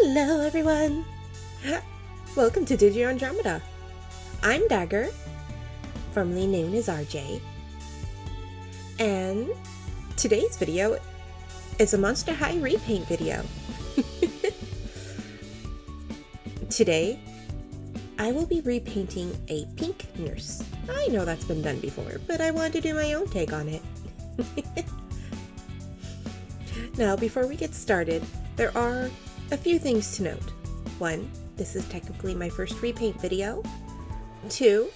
Hello everyone! Welcome to Digi Andromeda. I'm Dagger, formerly known as RJ, and today's video is a Monster High repaint video. Today, I will be repainting a pink nurse. I know that's been done before, but I wanted to do my own take on it. Now, before we get started, there are a few things to note. 1, this is technically my first repaint video. 2,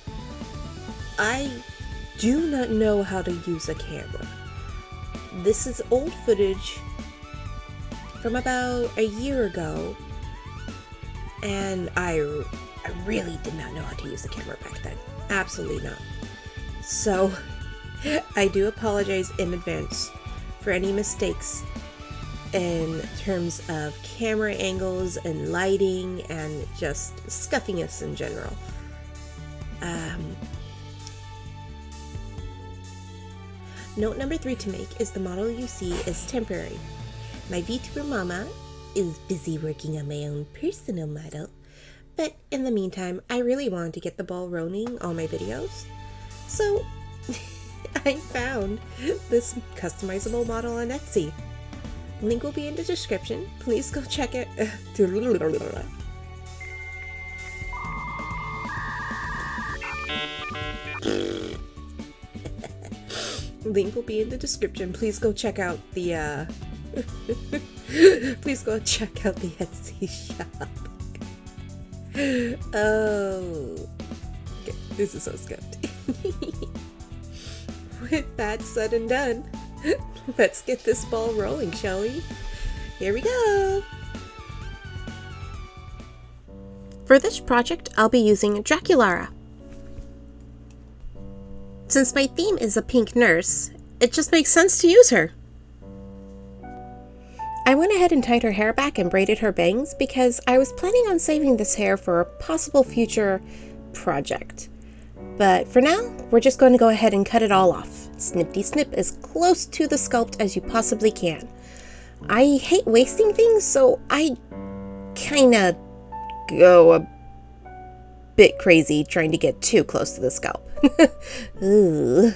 I do not know how to use a camera. This is old footage from about a year ago, and I really did not know how to use a camera back then. Absolutely not. So, I do apologize in advance for any mistakes in terms of camera angles and lighting and just scuffiness in general. Note number 3 to make is the model you see is temporary. My VTuber mama is busy working on my own personal model, but in the meantime, I really wanted to get the ball rolling on my videos, so I found this customizable model on Etsy. Link will be in the description. Please go check it. Link will be in the description. Please go check out the please go check out the Etsy shop. Oh, okay, this is so scuffed. With that said and done, let's get this ball rolling, shall we? Here we go! For this project, I'll be using Draculara. Since my theme is a pink nurse, it just makes sense to use her. I went ahead and tied her hair back and braided her bangs because I was planning on saving this hair for a possible future project. But for now, we're just going to go ahead and cut it all off. Snippity snip as close to the sculpt as you possibly can. I hate wasting things, so I kinda go a bit crazy trying to get too close to the scalp. Ooh.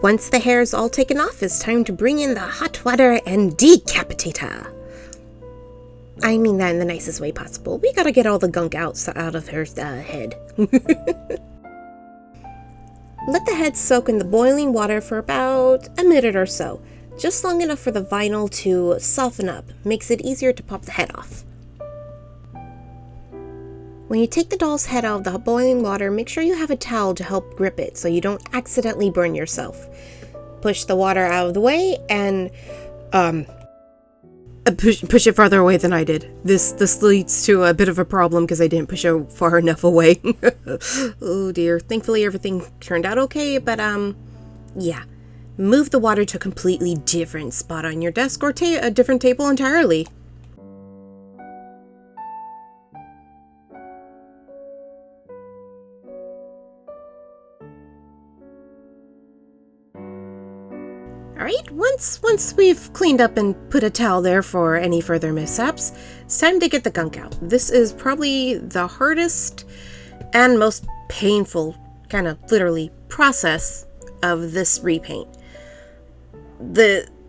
Once the hair is all taken off, it's time to bring in the hot water and decapitate her. I mean that in the nicest way possible. We gotta get all the gunk out of her head. Let the head soak in the boiling water for about a minute or so. Just long enough for the vinyl to soften up. Makes it easier to pop the head off. When you take the doll's head out of the boiling water, make sure you have a towel to help grip it so you don't accidentally burn yourself. Push the water out of the way and push it farther away than I did. This leads to a bit of a problem because I didn't push it far enough away. Oh dear. Thankfully everything turned out okay, but yeah. Move the water to a completely different spot on your desk or a different table entirely. Alright, once we've cleaned up and put a towel there for any further mishaps, it's time to get the gunk out. This is probably the hardest and most painful, kind of literally, process of this repaint.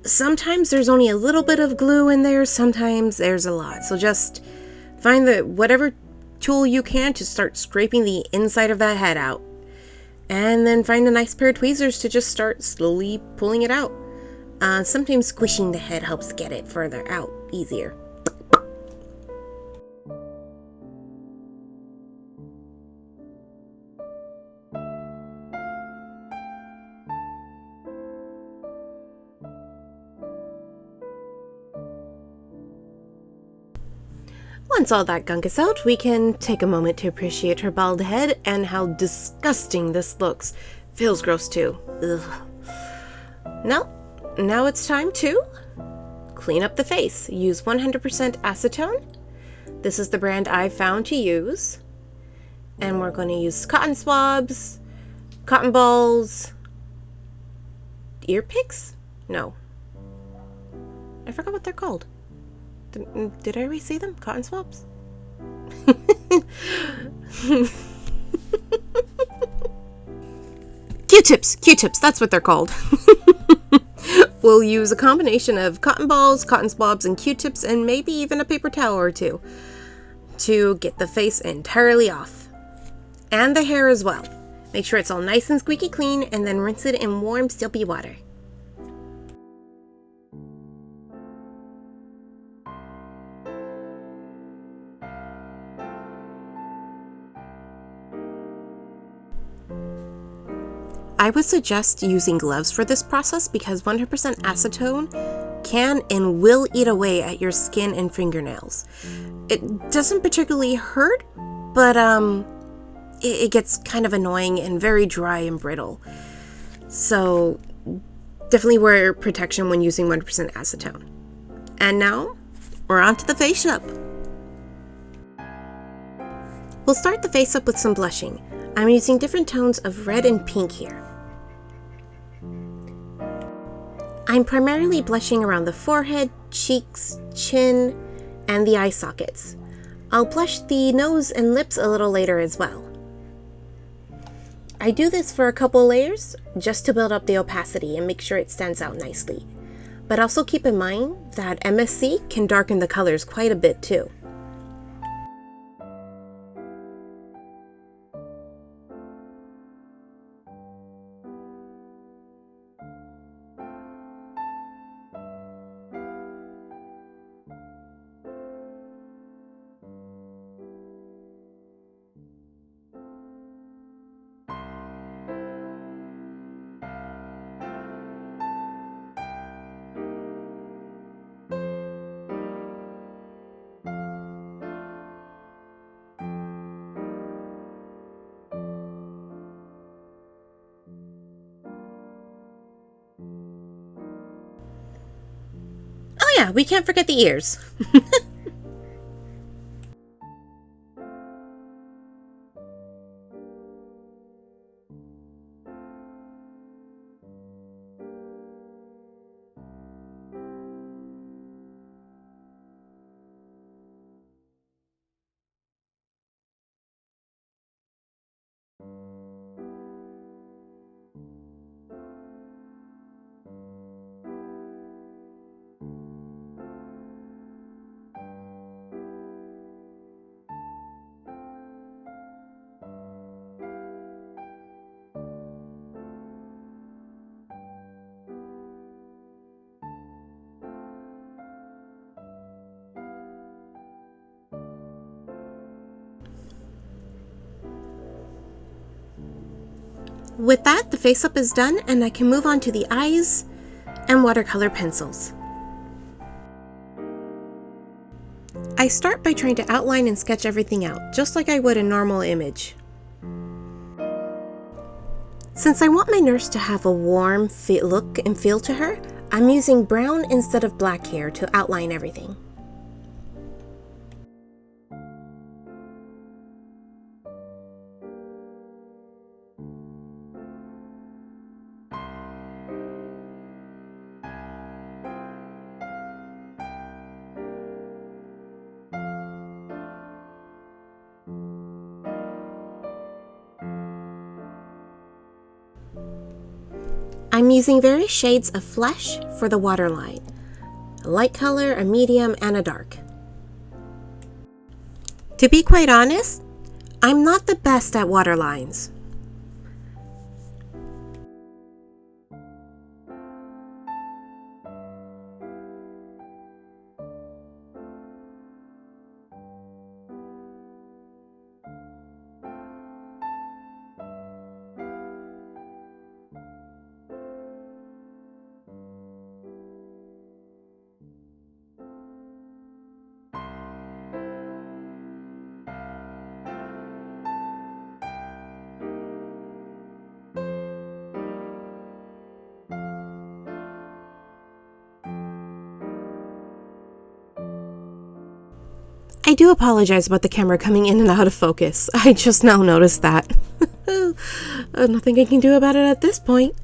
Sometimes there's only a little bit of glue in there, sometimes there's a lot. So just find whatever tool you can to start scraping the inside of that head out. And then find a nice pair of tweezers to just start slowly pulling it out. Sometimes squishing the head helps get it further out easier. Once all that gunk is out, we can take a moment to appreciate her bald head and how disgusting this looks. Feels gross too. Ugh. Now it's time to clean up the face. Use 100% acetone. This is the brand I found to use. And we're going to use cotton swabs, cotton balls, ear picks? No. I forgot what they're called. Did I already say them? Cotton swabs? Q-tips, that's what they're called. We'll use a combination of cotton balls, cotton swabs, and Q-tips, and maybe even a paper towel or two to get the face entirely off. And the hair as well. Make sure it's all nice and squeaky clean, and then rinse it in warm, soapy water. I would suggest using gloves for this process because 100% acetone can and will eat away at your skin and fingernails. It doesn't particularly hurt, but it gets kind of annoying and very dry and brittle. So definitely wear protection when using 100% acetone. And now we're on to the face up. We'll start the face up with some blushing. I'm using different tones of red and pink here. I'm primarily blushing around the forehead, cheeks, chin, and the eye sockets. I'll blush the nose and lips a little later as well. I do this for a couple layers just to build up the opacity and make sure it stands out nicely. But also keep in mind that MSC can darken the colors quite a bit too. Oh yeah, we can't forget the ears. With that, the face up is done and I can move on to the eyes and watercolor pencils. I start by trying to outline and sketch everything out, just like I would a normal image. Since I want my nurse to have a warm look and feel to her, I'm using brown instead of black here to outline everything. I'm using various shades of flesh for the waterline, a light color, a medium, and a dark. To be quite honest, I'm not the best at waterlines. do apologize about the camera coming in and out of focus. I just now noticed that. Nothing I can do about it at this point.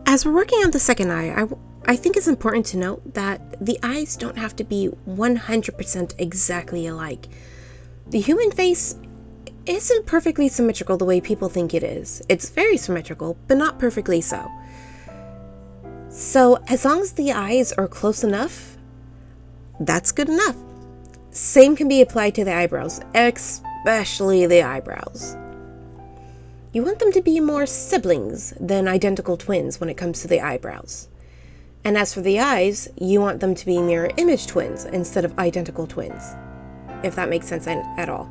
As we're working on the second eye, I think it's important to note that the eyes don't have to be 100% exactly alike. The human face isn't perfectly symmetrical the way people think it is. It's very symmetrical, but not perfectly so. So as long as the eyes are close enough, that's good enough. Same can be applied to the eyebrows, especially the eyebrows. You want them to be more siblings than identical twins when it comes to the eyebrows. And as for the eyes, you want them to be mirror image twins instead of identical twins, if that makes sense at all.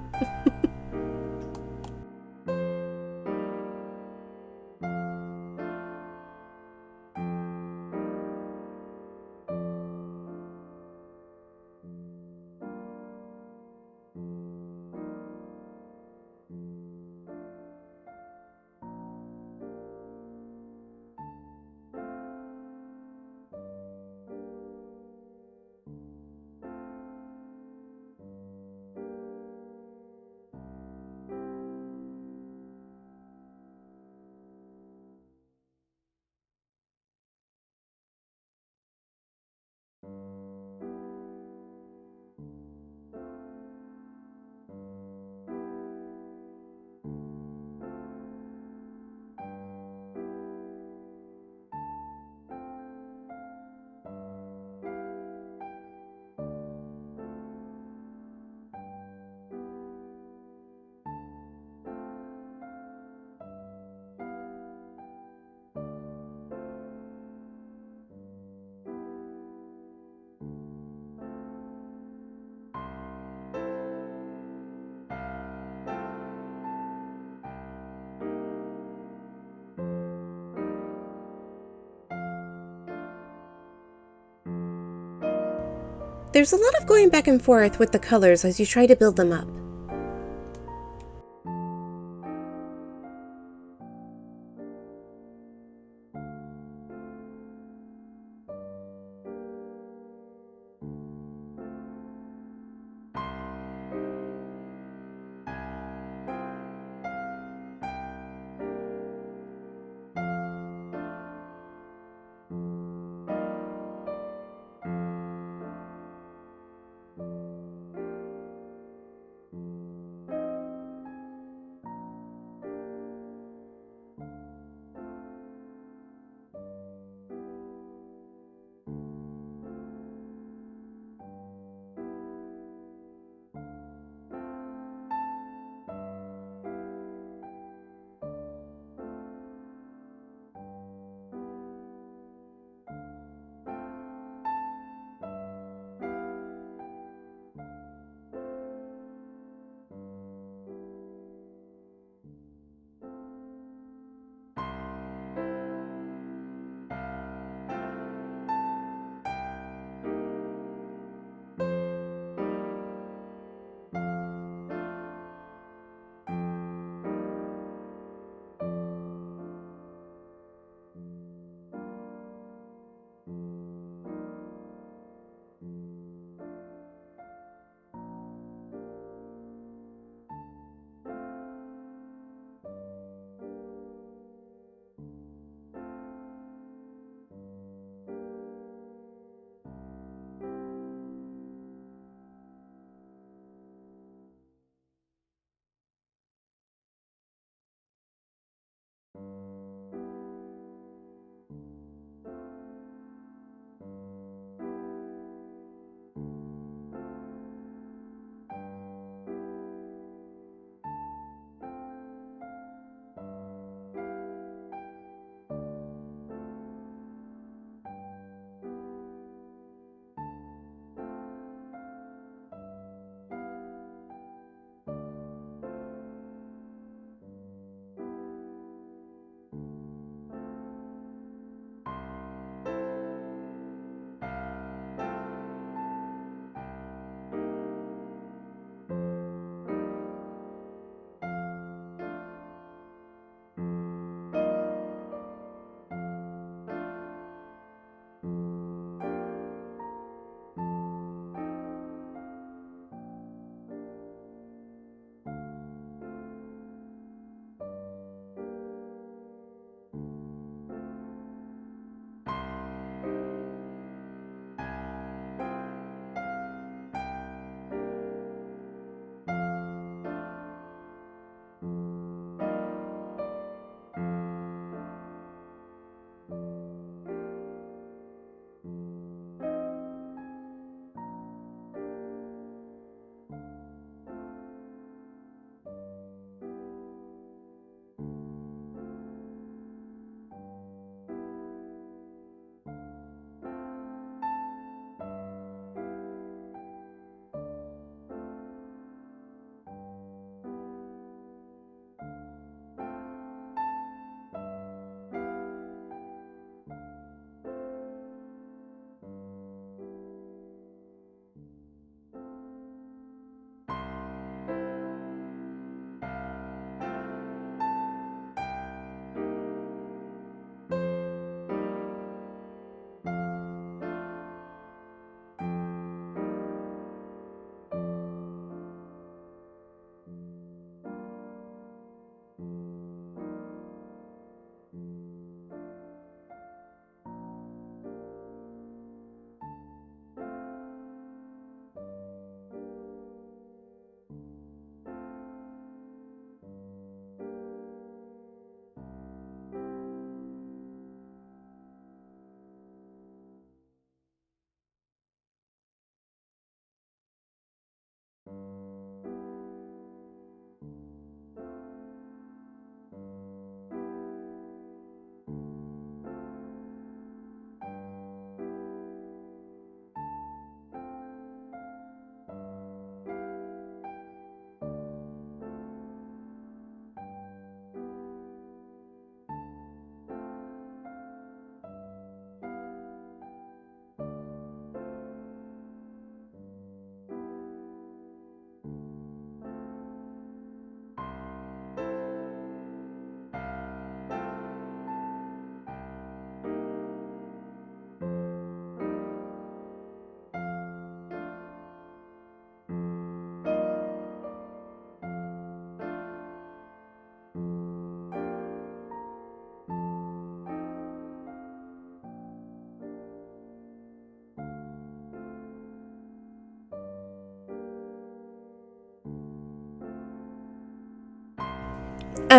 There's a lot of going back and forth with the colors as you try to build them up.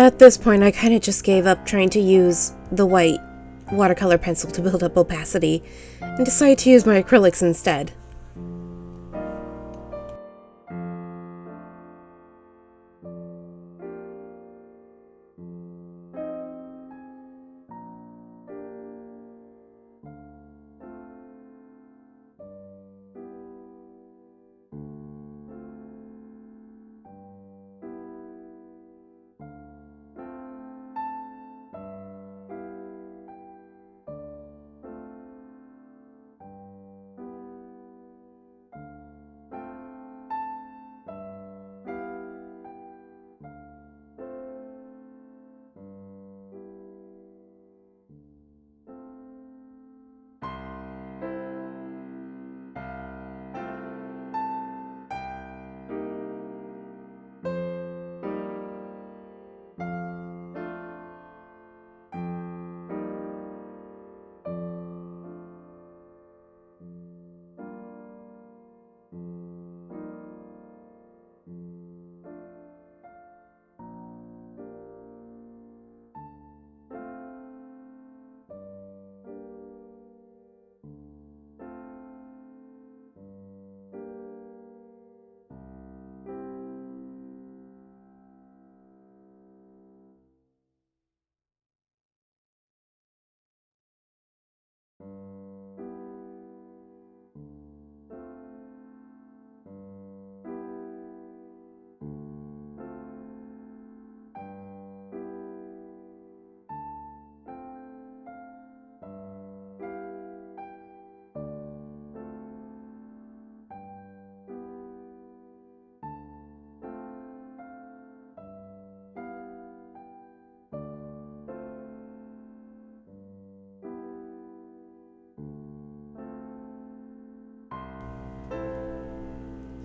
At this point, I kind of just gave up trying to use the white watercolor pencil to build up opacity and decided to use my acrylics instead.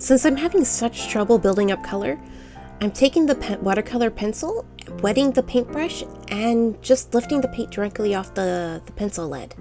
Since I'm having such trouble building up color, I'm taking the watercolor pencil, wetting the paintbrush, and just lifting the paint directly off the pencil lead.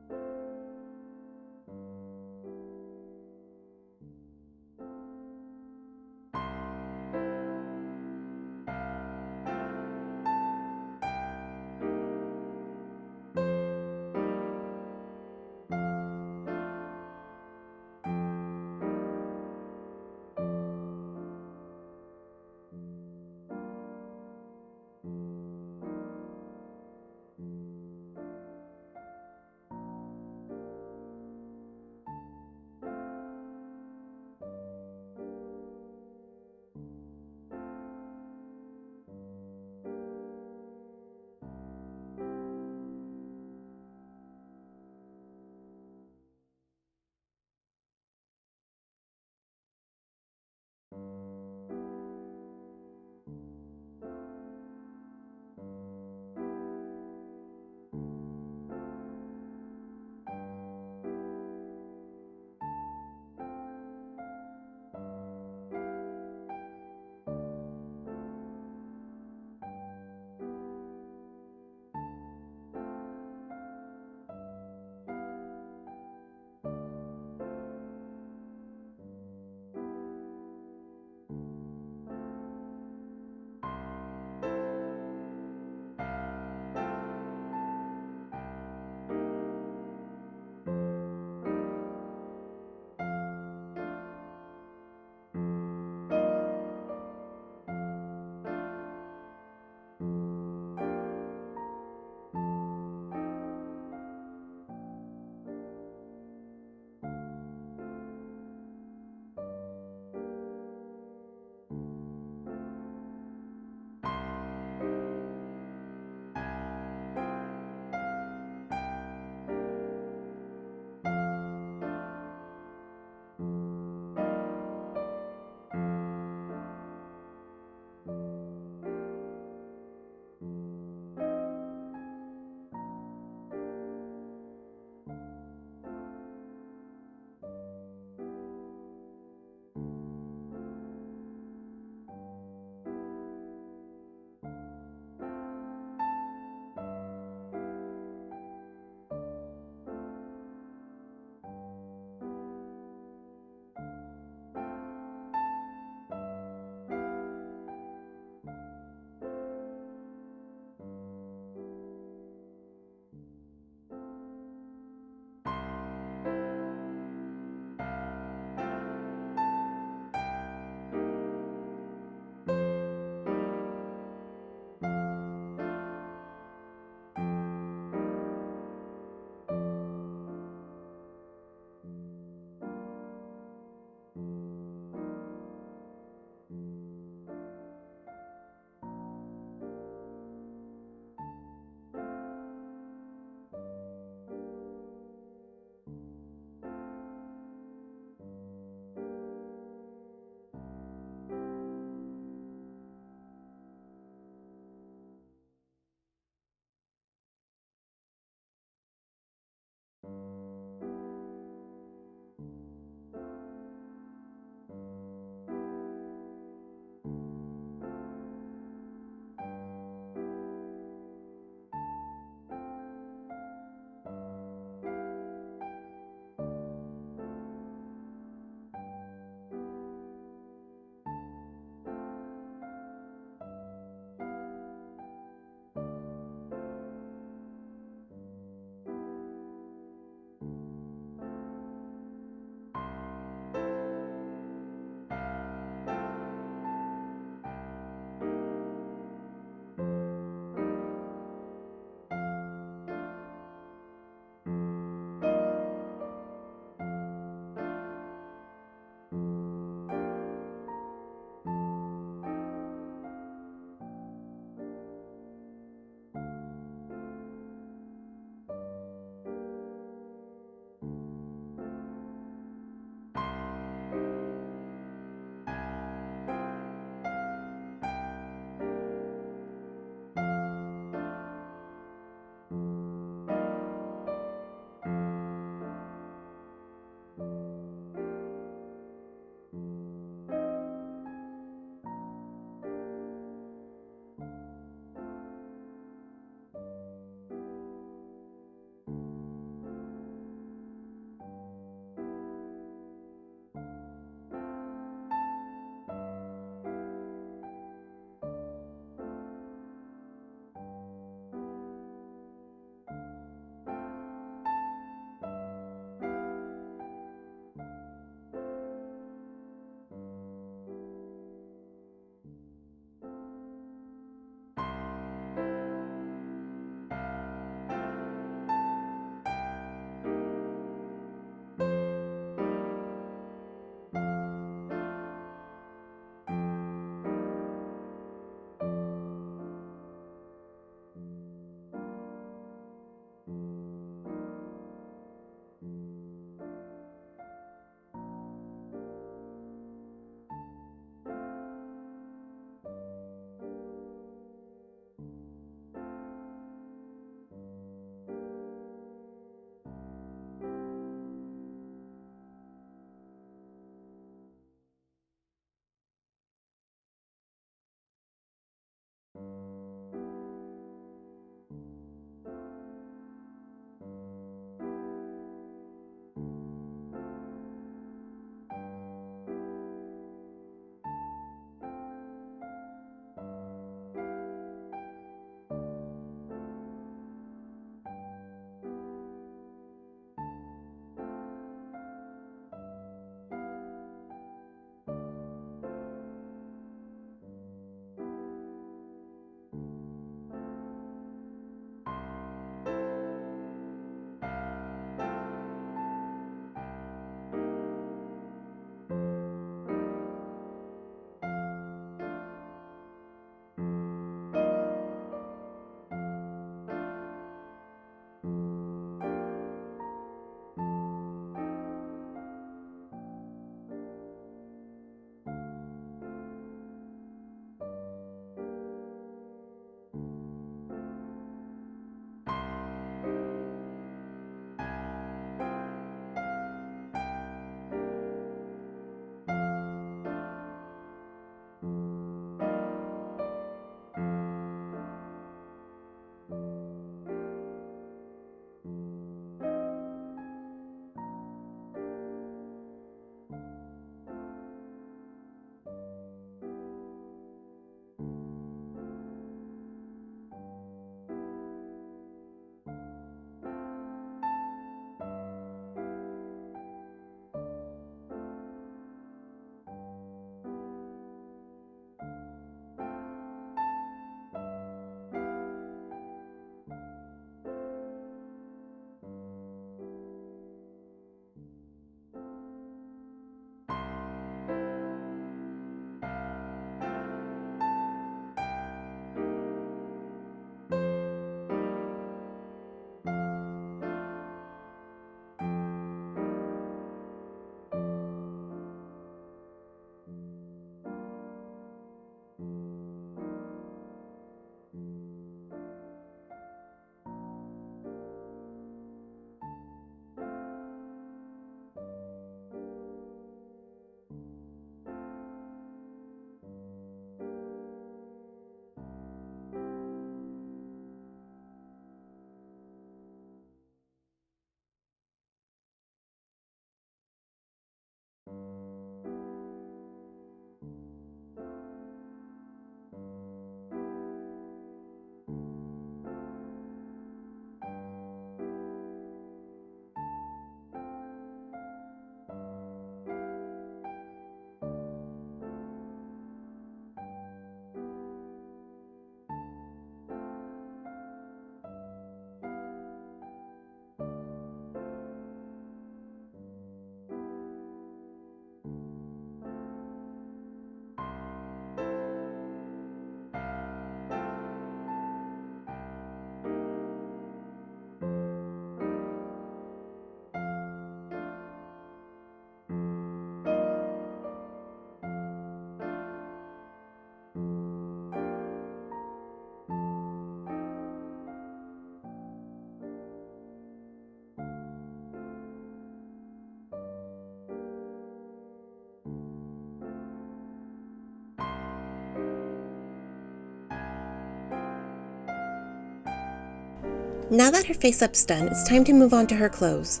Now that her face-up's done, it's time to move on to her clothes.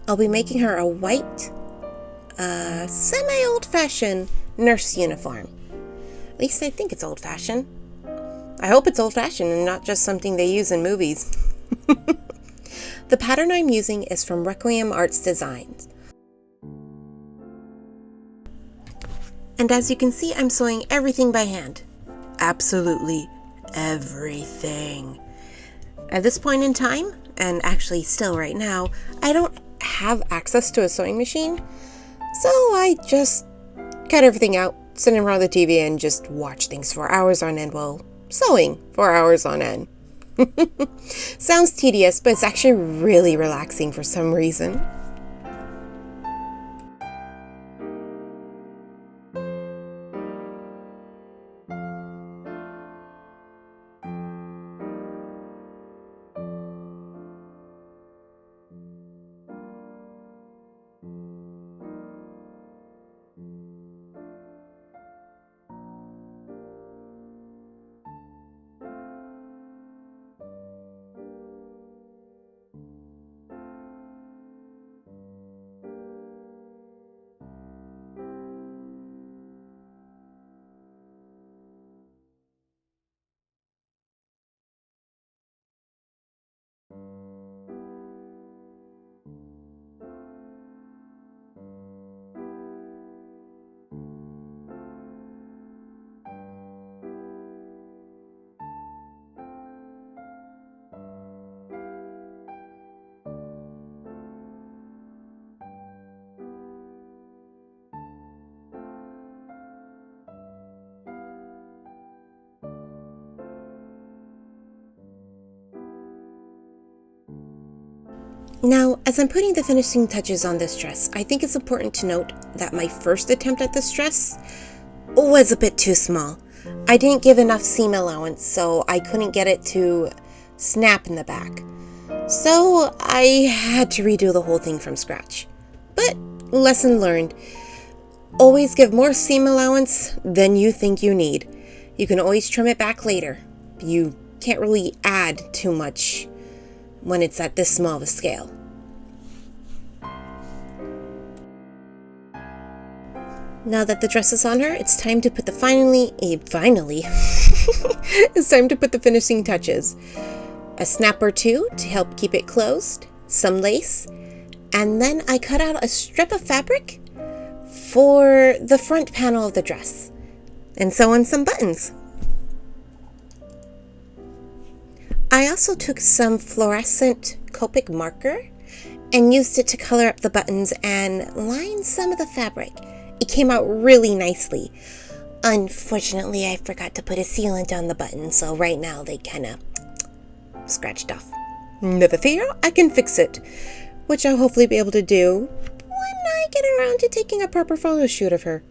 I'll be making her a white, semi-old-fashioned nurse uniform. At least I think it's old-fashioned. I hope it's old-fashioned and not just something they use in movies. The pattern I'm using is from Requiem Arts Designs. And as you can see, I'm sewing everything by hand. Absolutely everything. At this point in time, and actually still right now, I don't have access to a sewing machine, so I just cut everything out, sit in front of the TV, and just watch things for hours on end while sewing for hours on end. Sounds tedious, but it's actually really relaxing for some reason. Now, as I'm putting the finishing touches on this dress, I think it's important to note that my first attempt at this dress was a bit too small. I didn't give enough seam allowance, so I couldn't get it to snap in the back. So I had to redo the whole thing from scratch. But lesson learned. Always give more seam allowance than you think you need. You can always trim it back later. You can't really add too much when it's at this small of a scale. Now that the dress is on her, it's time to put the it's time to put the finishing touches. A snap or two to help keep it closed, some lace, and then I cut out a strip of fabric for the front panel of the dress, and sew on some buttons. I also took some fluorescent Copic marker and used it to color up the buttons and line some of the fabric. It came out really nicely. Unfortunately, I forgot to put a sealant on the buttons, so right now they kind of scratched off. Never fear, I can fix it, which I'll hopefully be able to do when I get around to taking a proper photo shoot of her.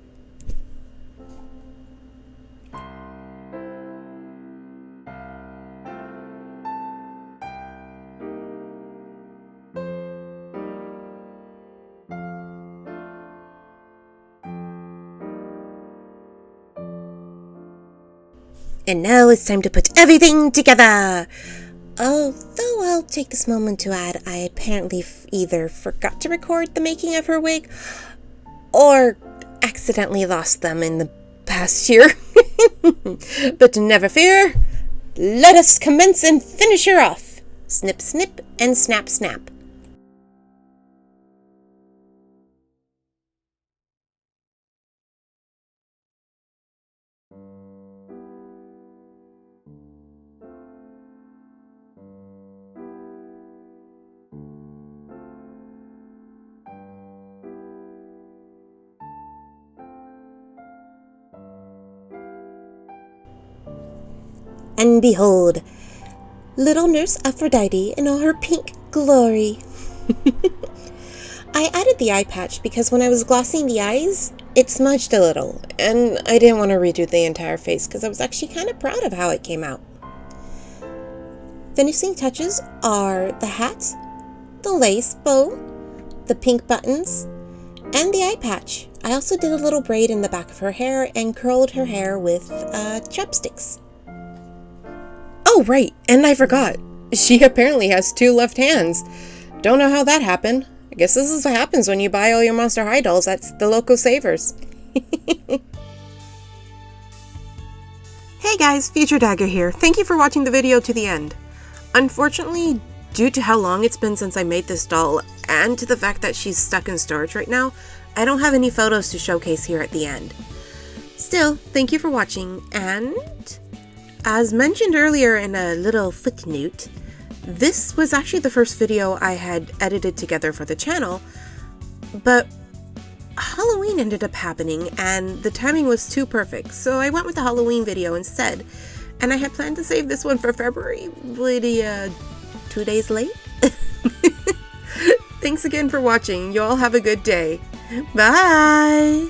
And now it's time to put everything together. Although I'll take this moment to add, I apparently either forgot to record the making of her wig or accidentally lost them in the past year. But never fear, let us commence and finish her off. Snip, snip, and snap, snap. And behold, little Nurse Aphrodite in all her pink glory. I added the eye patch because when I was glossing the eyes, it smudged a little, and I didn't want to redo the entire face because I was actually kind of proud of how it came out. Finishing touches are the hat, the lace bow, the pink buttons, and the eye patch. I also did a little braid in the back of her hair and curled her hair with chopsticks. Oh, right, and I forgot. She apparently has 2 left hands. Don't know how that happened. I guess this is what happens when you buy all your Monster High dolls at the local Savers. Hey guys, Future Dagger here. Thank you for watching the video to the end. Unfortunately, due to how long it's been since I made this doll, and to the fact that she's stuck in storage right now, I don't have any photos to showcase here at the end. Still, thank you for watching, and as mentioned earlier in a little footnote, this was actually the first video I had edited together for the channel, but Halloween ended up happening and the timing was too perfect, so I went with the Halloween video instead, and I had planned to save this one for February, but 2 days late? Thanks again for watching. You all have a good day. Bye!